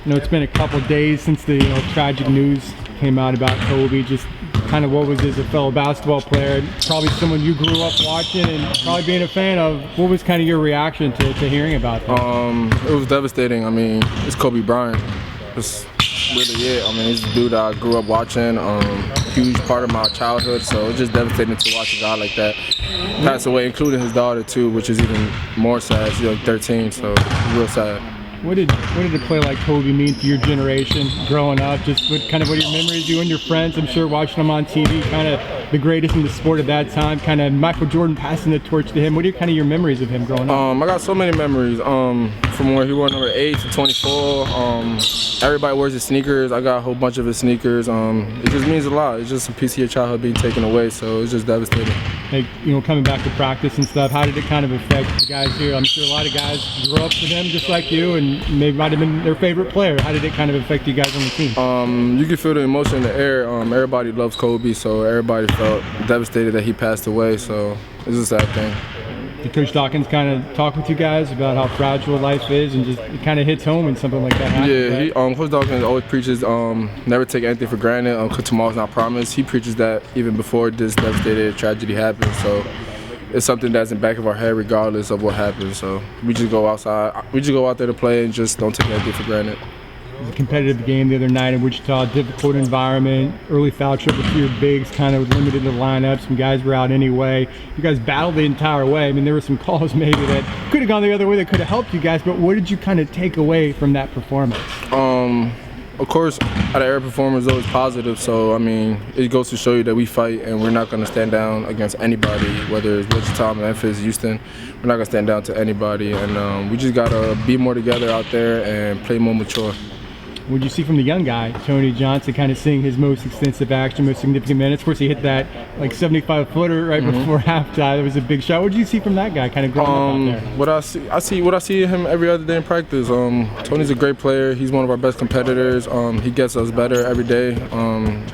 You know, it's been a couple days since the tragic news came out about Kobe. Just kind of what was as a fellow basketball player, probably someone you grew up watching and probably being a fan of. What was kind of your reaction to hearing about that? It was devastating. I mean, it's Kobe Bryant. That's really it. I mean, he's a dude I grew up watching. Huge part of my childhood. So it's just devastating to watch a guy like that pass away, including his daughter too, which is even more sad. She's like 13, so it's real sad. What did a play like Kobe mean to your generation growing up? Just what your memories, you and your friends, I'm sure, watching him on TV, kind of the greatest in the sport at that time, kind of Michael Jordan passing the torch to him. What are kind of your memories of him growing up? I got so many memories. From where he wore number 8 to 24. Everybody wears his sneakers. I got a whole bunch of his sneakers. It just means a lot. It's just a piece of your childhood being taken away, so it's just devastating. Like, coming back to practice and stuff, how did it kind of affect the guys here? I'm sure a lot of guys grew up with him just like you, and maybe might have been their favorite player. How did it kind of affect you guys on the team? You can feel the emotion in the air. Everybody loves Kobe, so everybody felt devastated that he passed away, so it's a sad thing. Did Coach Dawkins kind of talk with you guys about how fragile life is, and just it kind of hits home when something like that happens? Yeah, right? Coach Dawkins always preaches never take anything for granted, because tomorrow's not promised. He preaches that even before this devastating tragedy happened, so it's something that's in the back of our head regardless of what happens. So we just go outside, we just go out there to play and just don't take anything for granted. It was a competitive game the other night in Wichita, difficult environment, early foul trouble for your bigs, kind of limited the lineup. Some guys were out anyway. You guys battled the entire way. I mean, there were some calls maybe that could have gone the other way that could have helped you guys, but what did you kind of take away from that performance? Of course, out of every performance is always positive, so I mean, it goes to show you that we fight and we're not going to stand down against anybody, whether it's Wichita, Memphis, Houston. We're not going to stand down to anybody, and we just got to be more together out there and play more mature. What did you see from the young guy, Tony Johnson, kind of seeing his most extensive action, most significant minutes? Of course, he hit that like 75-footer right before halftime. It was a big shot. What did you see from that guy, kind of growing up out there? What I see him every other day in practice. Tony's a great player. He's one of our best competitors. He gets us better every day.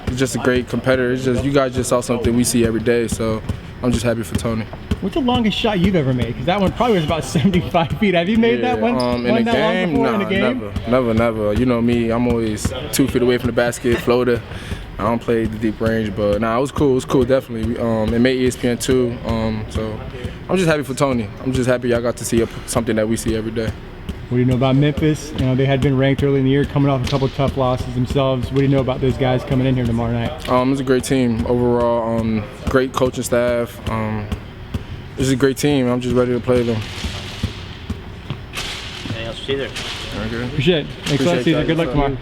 He's just a great competitor. It's just you guys just saw something we see every day. So I'm just happy for Tony. What's the longest shot you've ever made? Because that one probably was about 75 feet. Have you made that one? In a game? Nah, in a game? Never. You know me, I'm always 2 feet away from the basket, floater. I don't play the deep range, but nah, it was cool. It was cool, definitely. It made ESPN too. So I'm just happy for Tony. I'm just happy I got to see something that we see every day. What do you know about Memphis? They had been ranked early in the year, coming off a couple of tough losses themselves. What do you know about those guys coming in here tomorrow night? It's a great team overall. Great coaching staff. It's a great team. I'm just ready to play them. Anything else for Ceasar? Okay. Appreciate it. Thanks a lot, Ceasar. Good luck tomorrow.